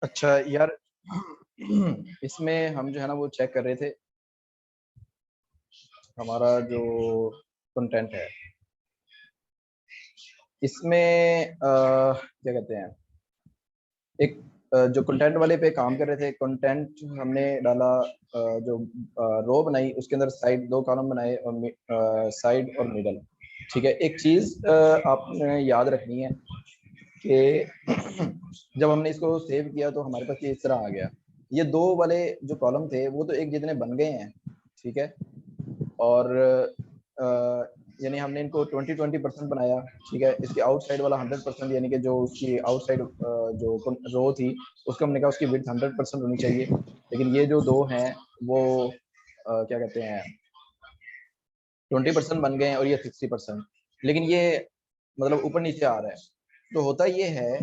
अच्छा यार, इसमें हम जो है ना वो चेक कर रहे थे हमारा जो कंटेंट है इसमें क्या कहते हैं, एक जो कंटेंट वाले पे काम कर रहे थे। कंटेंट हमने डाला, जो रो बनाई उसके अंदर साइड दो कॉलम बनाए और साइड और मिडल। ठीक है, एक चीज आपने याद रखनी है कि जब हमने इसको सेव किया तो हमारे पास ये इस तरह आ गया। ये दो वाले जो कॉलम थे वो तो एक जितने बन गए हैं, ठीक है। और यानी हमने इनको 20-20% बनाया, ठीक है। इसके आउटसाइड वाला 100%, यानी कि जो उसकी आउटसाइड जो रो थी उसको हमने कहा उसकी विड्थ 100% होनी चाहिए। लेकिन ये जो दो हैं वो क्या कहते हैं 20% बन गए हैं और ये 60%। लेकिन ये मतलब ऊपर नीचे आ रहा है। तो होता ये है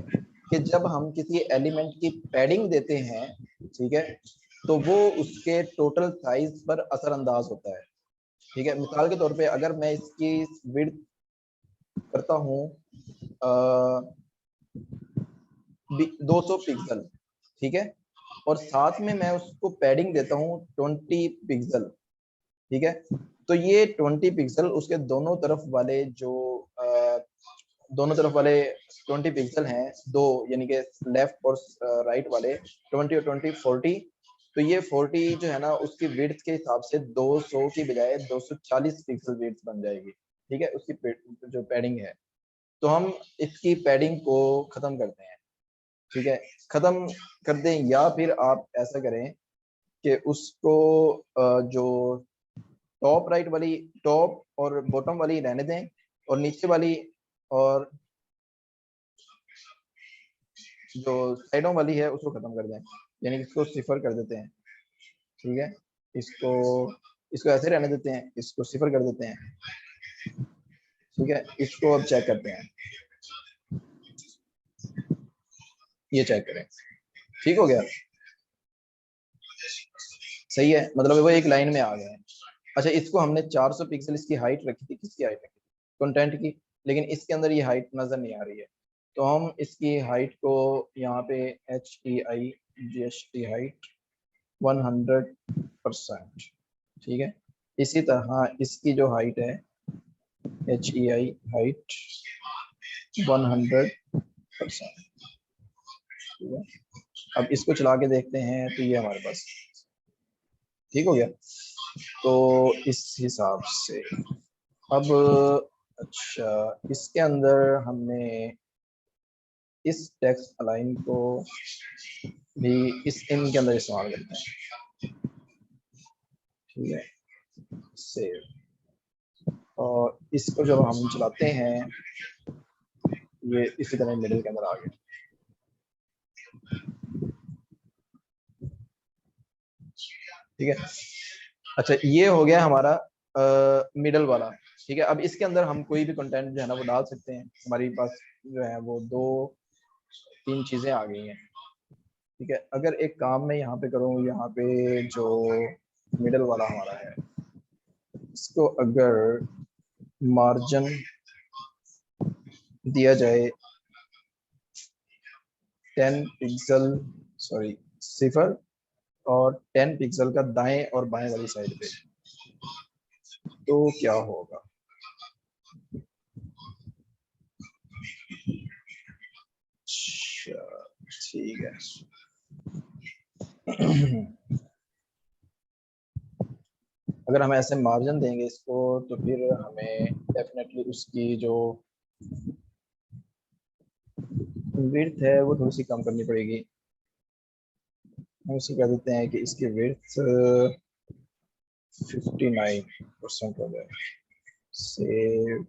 कि जब हम किसी एलिमेंट की पैडिंग देते हैं, ठीक है, तो वो उसके टोटल साइज पर असरअंदाज होता है। ठीक है, मिसाल के तौर पे अगर मैं इसकी विड्थ करता हूँ 200 पिक्सल, ठीक है, और साथ में मैं उसको पैडिंग देता हूँ 20 पिक्सल, ठीक है। तो ये 20 पिक्सल उसके दोनों तरफ वाले जो दोनों तरफ वाले 20 पिक्सल हैं दो, यानी कि लेफ्ट और राइट वाले 20 और 20 40। तो ये 40 जो है ना उसकी विड्थ के हिसाब से 200 की बजाय 240 पिक्सल विड्थ बन जाएगी। ठीक है, उसकी जो पैडिंग है। तो हम इसकी पैडिंग को खत्म करते हैं, ठीक है। खत्म कर दें या फिर आप ऐसा करें कि उसको जो टॉप राइट वाली, टॉप और बॉटम वाली रहने दें और नीचे वाली और जो साइडों वाली है उसको खत्म कर दें, यानी कि इसको सिफर कर देते हैं। ठीक है, इसको इसको ऐसे रहने देते हैं, इसको सिफर कर देते हैं। ठीक है, इसको अब चेक करते हैं, ये चेक करें, ठीक हो गया, सही है, मतलब वो एक लाइन में आ गए हैं। अच्छा, इसको हमने 400 पिक्सल इसकी हाइट रखी थी, किसकी हाइट रखी थी, कंटेंट की, लेकिन इसके अंदर ये हाइट नजर नहीं आ रही है। तो हम इसकी हाइट को यहाँ पे HEIGHT हाइट 100%, ठीक है। इसी तरह इसकी जो हाइट है HEI हाइट 100%, ठीक है। अब इसको चला के देखते हैं तो ये हमारे पास ठीक हो गया। तो इस हिसाब से अब अच्छा, इसके अंदर हमने इस टेक्स्ट अलाइन को भी इस इन के अंदर इस्तेमाल करते हैं, ठीक है। सेव, और इसको जब हम चलाते हैं ये इसी तरह मिडिल के अंदर आ गया, ठीक है। अच्छा, ये हो गया हमारा मिडल वाला, ठीक है। अब इसके अंदर हम कोई भी कंटेंट जो है ना वो डाल सकते हैं। हमारे पास जो है वो दो तीन चीजें आ गई हैं, ठीक है। अगर एक काम मैं यहाँ पे करूँ, यहाँ पे जो मिडल वाला हमारा है इसको अगर मार्जिन दिया जाए 10 पिक्सल, सॉरी 0 और 10 पिक्सल का दाएं और बाएं वाली साइड पे, तो क्या होगा। अच्छा, ठीक है। अगर हम ऐसे मार्जिन देंगे इसको तो फिर हमें डेफिनेटली उसकी जो विड्थ है वो थोड़ी सी कम करनी पड़ेगी। हम इसे कह देते हैं कि इसकी विड्थ 59% हो जाए। सेव,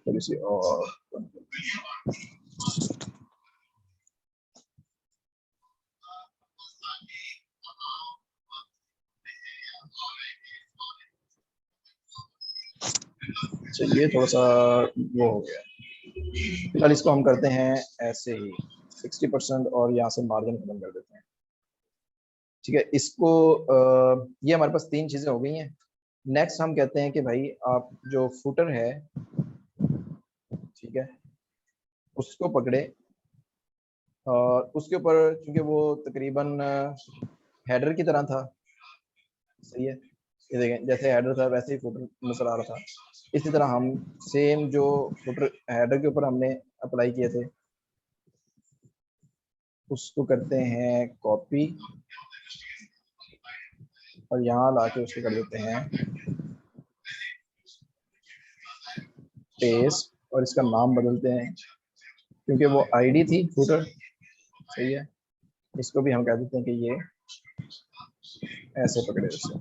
थोड़ी सी और चलिए, थोड़ा सा वो हो गया। फिलहाल इसको हम करते हैं ऐसे ही 60% और यहाँ से मार्जिन खत्म कर देते हैं, ठीक है। इसको ये हमारे पास तीन चीजें हो गई हैं। नेक्स्ट हम कहते हैं कि भाई आप जो फुटर है, ठीक है, उसको पकड़े और उसके ऊपर चूंकि वो तकरीबन हेडर की तरह था, सही है, ये देखें जैसे हेडर था वैसे ही फुटर नजर आ रहा था। इसी तरह हम सेम जो फुटर हेडर के ऊपर हमने अप्लाई किए थे उसको करते हैं कॉपी, और यहाँ लाके उसको कर देते हैं पेस्ट, और इसका नाम बदलते हैं क्योंकि वो आईडी थी फुटर, सही है, इसको भी हम कह देते हैं कि ये ऐसे पकड़े उसे।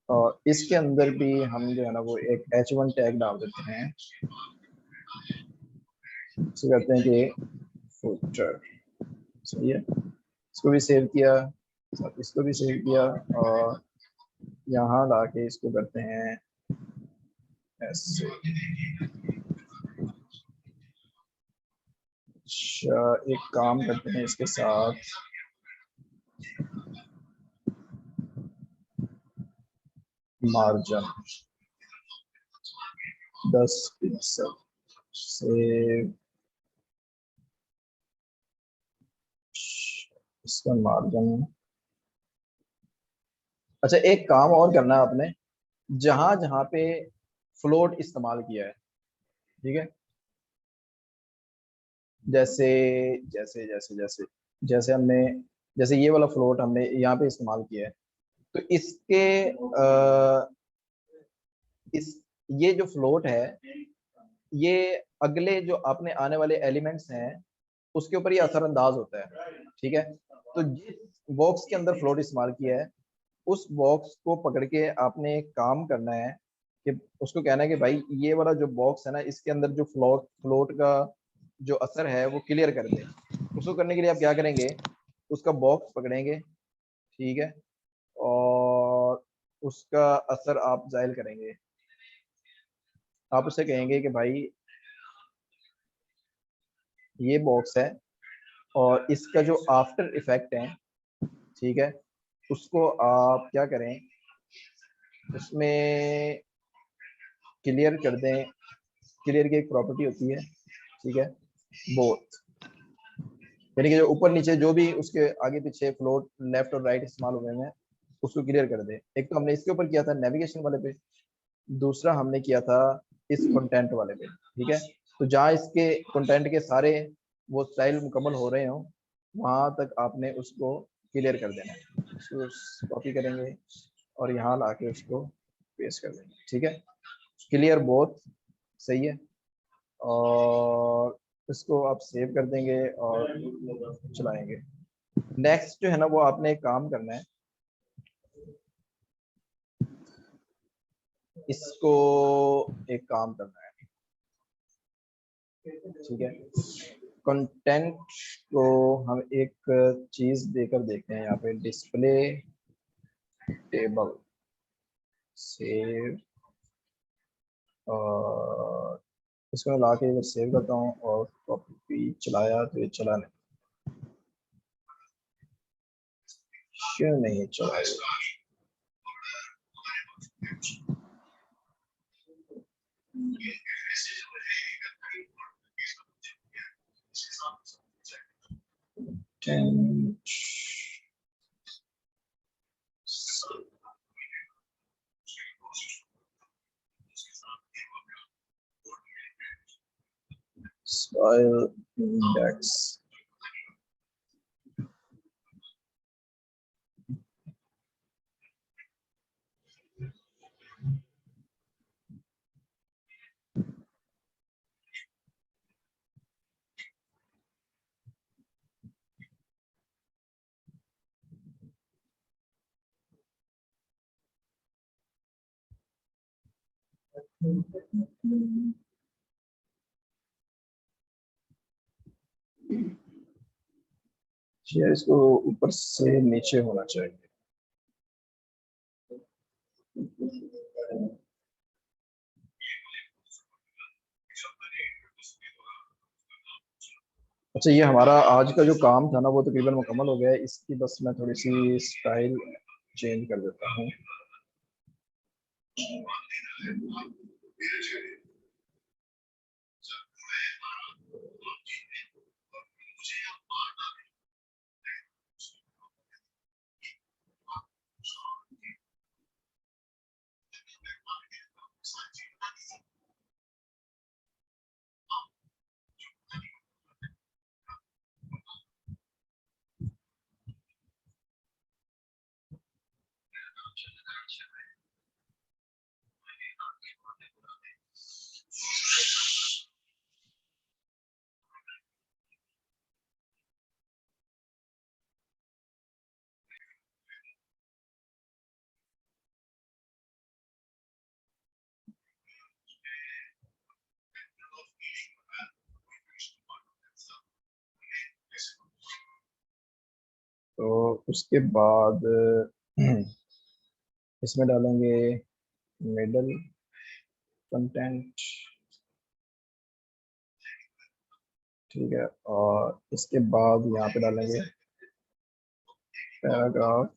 और इसके अंदर भी हम जो है ना वो एक h1 टैग डाल देते हैं, इसे कहते हैं कि फुटर, सही है। इसको भी सेव किया, साथ इसको भी सेव किया, और यहाँ लाके इसको करते हैं ऐसे। अच्छा, एक काम करते हैं इसके साथ, मार्जिन 10 पिक्सल सेव, इसका मार्जिन। अच्छा, एक काम और करना है आपने, जहां जहां पे फ्लोट इस्तेमाल किया है, ठीक है, जैसे जैसे जैसे जैसे जैसे हमने, जैसे ये वाला फ्लोट हमने यहाँ पे इस्तेमाल किया है, तो इसके इस ये जो फ्लोट है ये अगले जो अपने आने वाले एलिमेंट्स हैं उसके ऊपर ये असरअंदाज होता है, ठीक है। तो जिस बॉक्स के अंदर फ्लोट इस्तेमाल किया है उस बॉक्स को पकड़ के आपने एक काम करना है कि उसको कहना है कि भाई ये वाला जो बॉक्स है ना इसके अंदर जो फ्लोट फ्लोट का जो असर है वो क्लियर कर दे। उसको करने के लिए आप क्या करेंगे, उसका बॉक्स पकड़ेंगे, ठीक है, और उसका असर आप जाहिर करेंगे। आप उससे कहेंगे कि भाई ये बॉक्स है और इसका जो आफ्टर इफेक्ट है, ठीक है, उसको आप क्या करें, उसमें क्लियर कर दें। क्लियर की एक प्रॉपर्टी होती है, ठीक है, बोथ, यानी कि जो ऊपर नीचे जो भी उसके आगे पीछे फ्लोट लेफ्ट और राइट इस्तेमाल हुए हैं उसको क्लियर कर दे। एक तो हमने इसके ऊपर किया था नेविगेशन वाले पे, दूसरा हमने किया था इस कंटेंट वाले पे, ठीक है। तो जहाँ इसके कंटेंट के सारे वो स्टाइल मुकम्मल हो रहे हो वहां तक आपने उसको क्लियर कर देना है। उसको कॉपी करेंगे और यहाँ ला के उसको पेस्ट कर देंगे, ठीक है, क्लियर बोथ, सही है। और इसको आप सेव कर देंगे और चलाएंगे। नेक्स्ट जो है ना वो आपने एक काम करना है, इसको एक काम करना है, ठीक है। कंटेंट को हम एक चीज देकर देखते हैं, यहाँ पे डिस्प्ले टेबल सेव, और इसको मैं ला के इधर सेव करता हूँ और कॉपी चलाया तो ये चला नहीं, क्यों नहीं चलाएगा। style index, यार इसको ऊपर से नीचे होना चाहिए। अच्छा, ये हमारा आज का जो काम था ना वो तकरीबन मुकम्मल हो गया है। इसकी बस मैं थोड़ी सी स्टाइल चेंज कर देता हूँ। तो उसके बाद इसमें डालेंगे मिडल कंटेंट, ठीक है। और इसके बाद यहाँ पे डालेंगे पैराग्राफ,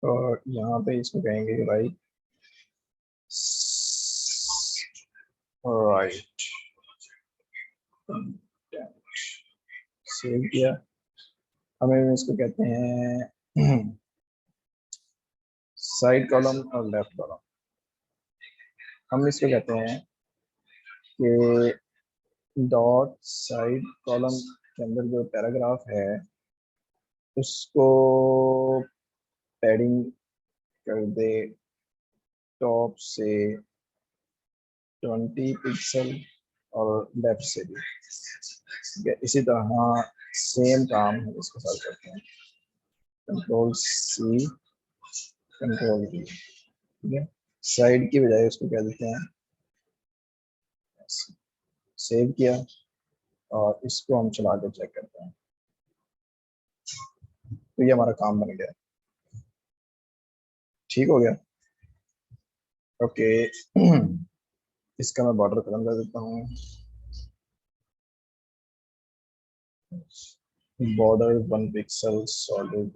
और यहाँ पे इसको कहेंगे राइट, राइट, सेव किया। हमें इसको कहते हैं साइड कॉलम और लेफ्ट कॉलम। हम इसको कहते हैं कि डॉट साइड कॉलम के अंदर जो पैराग्राफ है उसको पैडिंग कर दे टॉप से 20 पिक्सल और लेफ्ट से भी, ठीक है। इसी तरह सेम काम हम इसके साथ करते हैं, कंट्रोल सी, कंट्रोल वी, ठीक है। साइड की बजाय उसको क्या देते हैं, सेव किया, और इसको हम चला के चेक करते हैं। तो ये हमारा काम बन गया, ठीक हो गया। ओके इसका मैं बॉर्डर खत्म कर देता हूँ, बॉर्डर 1 पिक्सल सॉलिड,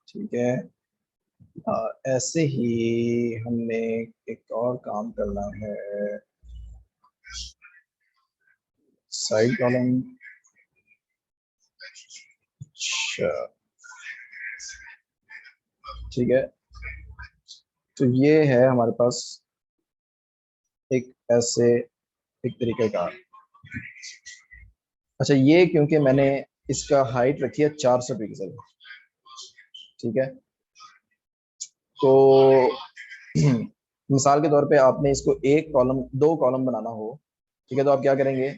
ठीक है। ऐसे ही हमने एक और काम करना है, साइड कॉलम, अच्छा ठीक है। तो ये है हमारे पास एक ऐसे एक तरीके का। अच्छा, ये क्योंकि मैंने इसका हाइट रखी है 400 पिक्सल, ठीक है। तो मिसाल के तौर पे आपने इसको एक कॉलम, 2 कॉलम बनाना हो, ठीक है, तो आप क्या करेंगे,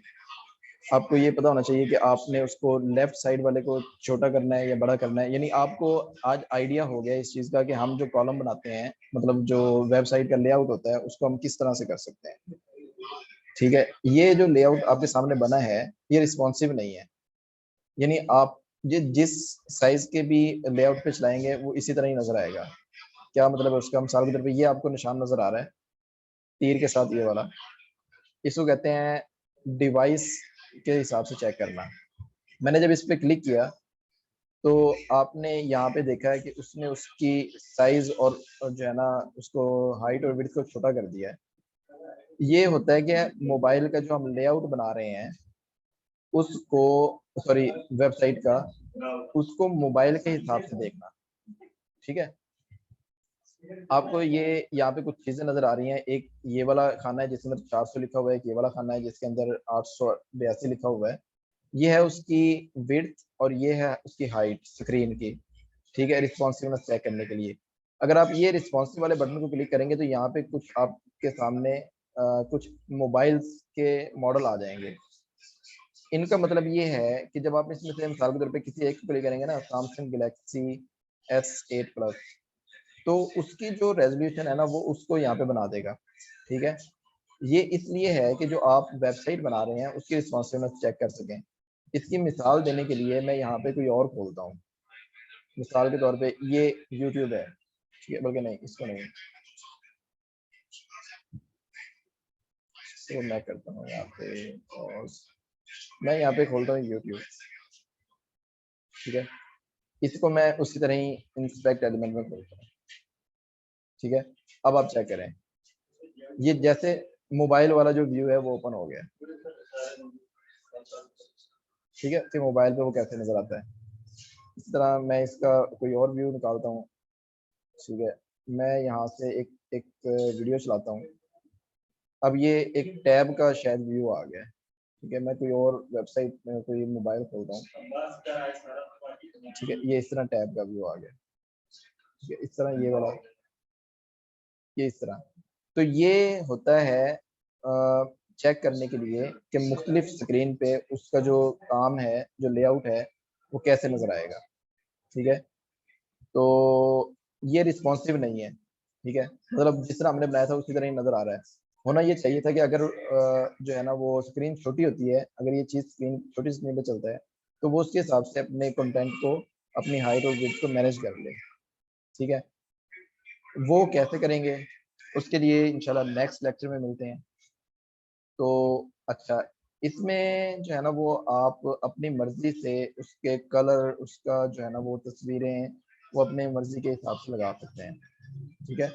आपको ये पता होना चाहिए कि आपने उसको लेफ्ट साइड वाले को छोटा करना है या बड़ा करना है। यानी आपको आज आइडिया हो गया इस चीज़ का कि हम जो कॉलम बनाते हैं, मतलब जो वेबसाइट का लेआउट होता है, उसको हम किस तरह से कर सकते हैं, ठीक है। ये जो लेआउट आपके सामने बना है ये रिस्पॉन्सिव नहीं है, यानी आप ये जिस साइज के भी लेआउट पे चलाएंगे वो इसी तरह ही नजर आएगा। क्या मतलब है उसका, मिसाल के तौर पे ये आपको निशान नजर आ रहा है तीर के साथ, ये वाला, इसको कहते हैं डिवाइस के हिसाब से चेक करना। मैंने जब इस पे क्लिक किया तो आपने यहाँ पे देखा है कि उसने उसकी साइज और जो है ना उसको हाइट और विड्थ को छोटा कर दिया है। ये होता है कि मोबाइल का जो हम लेआउट बना रहे हैं उसको, सॉरी वेबसाइट का, उसको मोबाइल के हिसाब से देखना, ठीक है। आपको ये यहाँ पे कुछ चीजें नजर आ रही हैं, एक ये वाला खाना है जिसके अंदर 400 लिखा हुआ है, एक ये वाला खाना है जिसके अंदर 882 लिखा हुआ है। ये है उसकी विड्थ और ये है उसकी हाइट स्क्रीन की, ठीक है, रिस्पॉन्सिवनेस चेक करने के लिए। अगर आप ये रिस्पॉन्सिव वाले बटन को क्लिक करेंगे तो यहाँ पे कुछ आपके सामने कुछ मोबाइल्स के मॉडल आ जाएंगे। इनका मतलब ये है कि जब आप इसमें से मिसाल के तौर पे किसी एक को क्लिक करेंगे ना, सैमसंग गैलेक्सी S8 प्लस, तो उसकी जो रेजोल्यूशन है ना वो उसको यहाँ पे बना देगा, ठीक है। ये इसलिए है कि जो आप वेबसाइट बना रहे हैं उसकी रिस्पॉन्सिवनेस चेक कर सकें। इसकी मिसाल देने के लिए मैं यहाँ पे कोई और खोलता हूँ, मिसाल के तौर पे ये यूट्यूब है, ठीक है, बल्कि नहीं इसको नहीं, तो मैं करता हूँ यहाँ पे, और मैं यहाँ पे खोलता हूँ यूट्यूब, ठीक है। इसको मैं उसी तरह ही इंस्पेक्ट एलिमेंट में खोलता हूँ, ठीक है। अब आप चेक करें, ये जैसे मोबाइल वाला जो व्यू है वो ओपन हो गया, ठीक है। फिर मोबाइल पे वो कैसे नजर आता है, इस तरह मैं इसका कोई और व्यू निकालता हूँ, ठीक है। मैं यहाँ से एक एक वीडियो चलाता हूँ। अब ये एक टैब का शायद व्यू आ गया है, ठीक है। मैं कोई और वेबसाइट में कोई मोबाइल खोलता हूँ, ठीक है, ये इस तरह टैब का व्यू आ गया। ठीक है, इस तरह ये वाला, ये इस तरह। तो ये होता है चेक करने के लिए कि मुख्तलिफ स्क्रीन पे उसका जो काम है, जो लेआउट है, वो कैसे नजर आएगा। ठीक है, तो ये रिस्पॉन्सिव नहीं है। ठीक है, मतलब जिस तरह हमने बनाया था उसी तरह ही नजर आ रहा है। होना ये चाहिए था कि अगर जो है ना वो स्क्रीन छोटी होती है, अगर ये चीज स्क्रीन छोटी स्क्रीन पे चलता है, तो वो उसके हिसाब से अपने कंटेंट को, अपनी हाइट और विड्थ को मैनेज कर ले। ठीक है, वो कैसे करेंगे उसके लिए इंशाल्लाह नेक्स्ट लेक्चर में मिलते हैं। तो अच्छा, इसमें जो है ना वो आप अपनी मर्जी से उसके कलर, उसका जो है ना वो तस्वीरें, वो अपने मर्जी के हिसाब से लगा सकते हैं। ठीक है,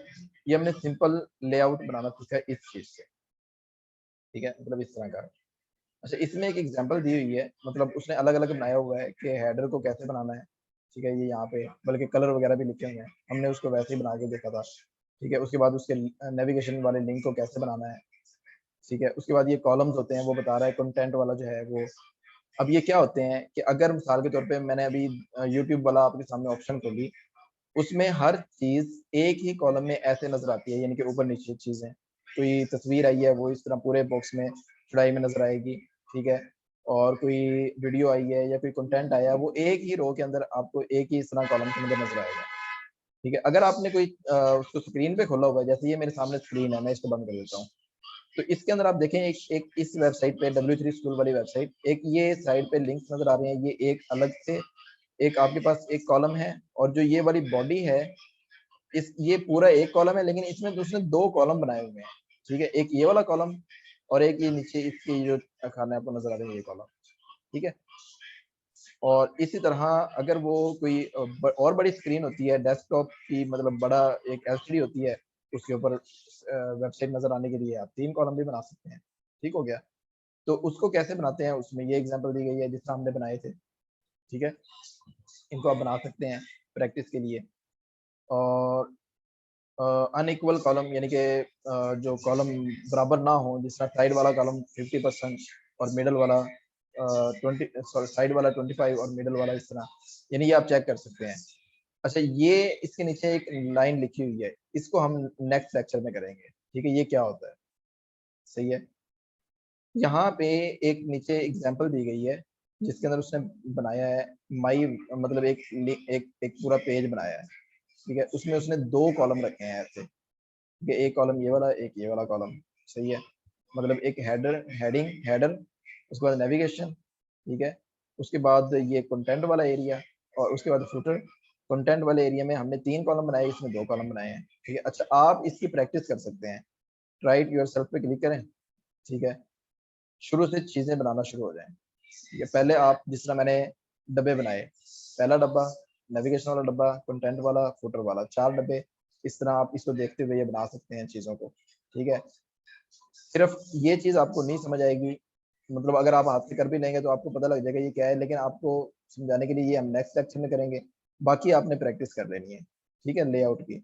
ये हमने सिंपल लेआउट बनाना सीखा है इस चीज से। ठीक है, मतलब इस तरह का। अच्छा, इसमें एक एग्जांपल दी हुई है, मतलब उसने अलग अलग बनाया हुआ है कि हेडर को कैसे बनाना है। ठीक है, ये यहाँ पे बल्कि कलर वगैरह भी लिखे हुए हैं, हमने उसको वैसे ही बना के देखा था। ठीक है, उसके बाद उसके नेविगेशन वाले लिंक को कैसे बनाना है। ठीक है, उसके बाद ये कॉलम्स होते हैं, वो बता रहा है कंटेंट वाला जो है वो। अब ये क्या होते हैं कि अगर मिसाल के तौर पे मैंने अभी यूट्यूब वाला आपके सामने ऑप्शन खोली, उसमें हर चीज एक ही कॉलम में ऐसे नजर आती है, यानी कि ऊपर नीचे चीजें, कोई तस्वीर आई है वो इस तरह पूरे बॉक्स में चौड़ाई में नजर आएगी। ठीक है, और कोई वीडियो आई है या कोई कंटेंट आया है, वो एक ही रो के अंदर आपको एक ही इस तरह कॉलम के अंदर नजर आएगा। ठीक है, अगर आपने कोई उसको स्क्रीन पे खोला हुआ है, जैसे ये मेरे सामने स्क्रीन है, मैं इसको बंद कर देता हूँ। तो इसके अंदर आप देखें एक इस वेबसाइट पे W3 स्कूल वाली वेबसाइट, एक ये साइड पे लिंक्स नजर आ रहे हैं, ये एक अलग से एक आपके पास एक कॉलम है, और जो ये वाली बॉडी है, इस ये पूरा एक कॉलम है, लेकिन इसमें उसने दो कॉलम बनाए हुए हैं। ठीक है, एक ये वाला कॉलम और एक ये नीचे इसकी जो खाना आपको नजर आ रहा है, ये कॉलम। ठीक है, और इसी तरह अगर वो कोई और बड़ी स्क्रीन होती है डेस्कटॉप की, मतलब बड़ा एक एलसीडी होती है, उसके ऊपर वेबसाइट नजर आने के लिए आप तीन कॉलम भी बना सकते हैं। ठीक हो गया, तो उसको कैसे बनाते हैं, उसमें ये एग्जांपल दी गई है जिस तरह हमने बनाए थे। ठीक है, इनको आप बना सकते हैं प्रैक्टिस के लिए। और अनइक्वल कॉलम, यानी कि जो कॉलम बराबर ना हो, जिस तरह साइड वाला कॉलम 50% और मिडल वाला 20, सॉरी साइड वाला 25 और मिडल वाला इस तरह, यानी ये आप चेक कर सकते हैं। अच्छा, ये इसके नीचे एक लाइन लिखी हुई है, इसको हम नेक्स्ट लेक्चर में करेंगे। ठीक है, ये क्या होता है, सही है। यहाँ पे एक नीचे एग्जांपल दी गई है जिसके अंदर उसने बनाया है माई, मतलब एक पूरा पेज बनाया है। ठीक है, उसमें उसने दो कॉलम रखे हैं ऐसे। ठीक है, एक कॉलम ये वाला, एक ये वाला कॉलम। सही है, मतलब एक हेडर, हेडर, उसके बाद नेविगेशन। ठीक है, उसके बाद ये कंटेंट वाला एरिया, और उसके बाद फुटर। कंटेंट वाले एरिया में हमने तीन कॉलम बनाए, इसमें दो कॉलम बनाए हैं। ठीक है, अच्छा आप इसकी प्रैक्टिस कर सकते हैं, राइट योर सेल्फ पे क्लिक करें। ठीक है, शुरू से चीजें बनाना शुरू हो जाएं। ठीक है, पहले आप जिस तरह मैंने डब्बे बनाए, पहला डब्बा नेविगेशन वाला डब्बा, कंटेंट वाला, फुटर वाला, चार डब्बे। इस तरह आप इसको देखते हुए ये बना सकते हैं चीजों को। ठीक है, सिर्फ ये चीज आपको नहीं समझ आएगी, मतलब अगर आप हाथ से कर भी लेंगे तो आपको पता लग जाएगा ये क्या है, लेकिन आपको समझाने के लिए ये हम नेक्स्ट लेक्चर में करेंगे। बाकी आपने प्रैक्टिस कर लेनी है। ठीक है, लेआउट की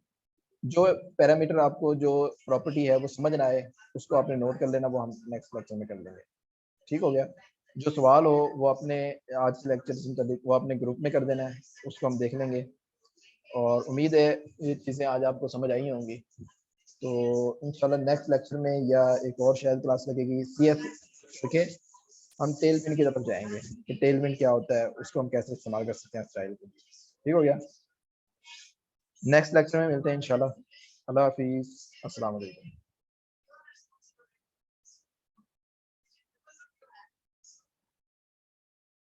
जो पैरामीटर, आपको जो प्रॉपर्टी है वो समझ ना आए, उसको आपने नोट कर लेना, वो हम नेक्स्ट लेक्चर में कर लेंगे। ठीक हो गया, जो सवाल हो वो अपने आज लेक्चर से मुताबिक वो अपने ग्रुप में कर देना है, उसको हम देख लेंगे। और उम्मीद है ये चीज़ें आज आपको समझ आई होंगी। तो इंशाल्लाह नेक्स्ट लेक्चर में या एक और शायद क्लास लगेगी CS के, हम टेल पिन की तरफ जाएंगे कि टेल पिन क्या होता है, उसको हम कैसे इस्तेमाल कर सकते हैं स्टाइल को। ठीक हो गया, नेक्स्ट लेक्चर में मिलते हैं इंशाल्लाह। अल्लाह हाफिज़, अस्सलाम वालेकुम।